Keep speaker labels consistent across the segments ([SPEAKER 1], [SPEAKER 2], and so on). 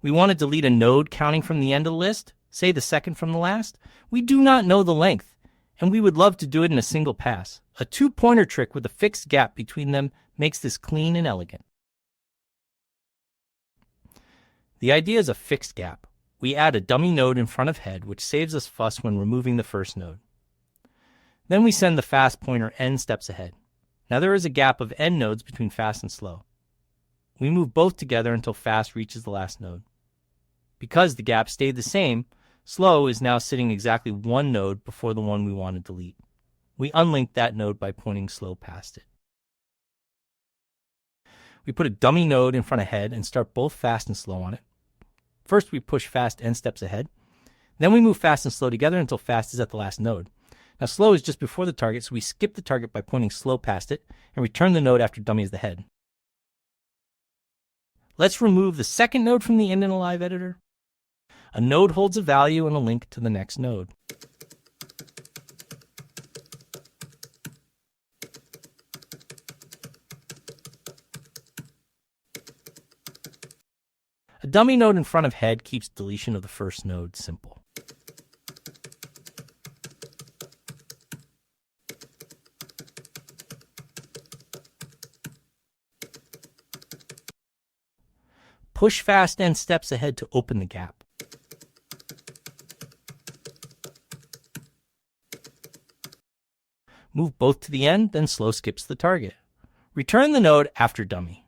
[SPEAKER 1] We want to delete a node counting from the end of the list, say the second from the last. We do not know the length, and we would love to do it in a single pass. A two-pointer trick with a fixed gap between them makes this clean and elegant. The idea is a fixed gap. We add a dummy node in front of head, which saves us fuss when removing the first node. Then we send the fast pointer n steps ahead. Now there is a gap of n nodes between fast and slow. We move both together until fast reaches the last node. Because the gap stayed the same, slow is now sitting exactly one node before the one we want to delete. We unlink that node by pointing slow past it. We put a dummy node in front of head and start both fast and slow on it. First, we push fast n steps ahead. Then we move fast and slow together until fast is at the last node. Now slow is just before the target, so we skip the target by pointing slow past it and return the node after dummy is the head. Let's remove the second node from the end in a live editor. A node holds a value and a link to the next node. A dummy node in front of head keeps deletion of the first node simple. Push fast n steps ahead to open the gap. Move both to the end, then slow skips the target. Return the node after dummy.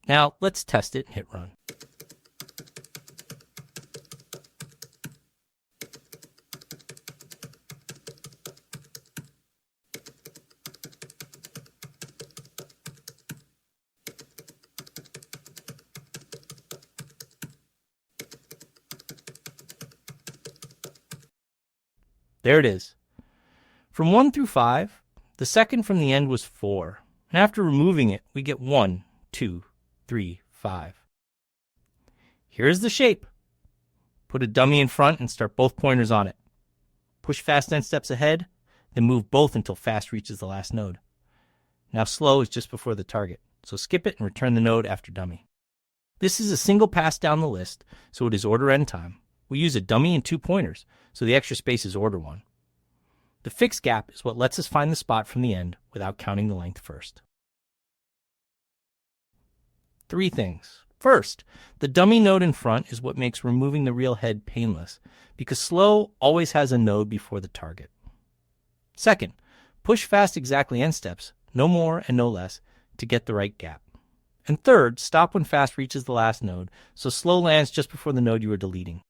[SPEAKER 1] Now let's test it and hit run. There it is. From 1 through 5, the second from the end was 4. And after removing it, we get 1, 2, 3, 5. Here's the shape. Put a dummy in front and start both pointers on it. Push fast n steps ahead, then move both until fast reaches the last node. Now slow is just before the target, so skip it and return the node after dummy. This is a single pass down the list, so it is order n time. We use a dummy and 2 pointers, so the extra space is order 1. The fixed gap is what lets us find the spot from the end without counting the length first. 3 things. First, the dummy node in front is what makes removing the real head painless, because slow always has a node before the target. Second, push fast exactly n steps, no more and no less, to get the right gap. And third, stop when fast reaches the last node, so slow lands just before the node you are deleting.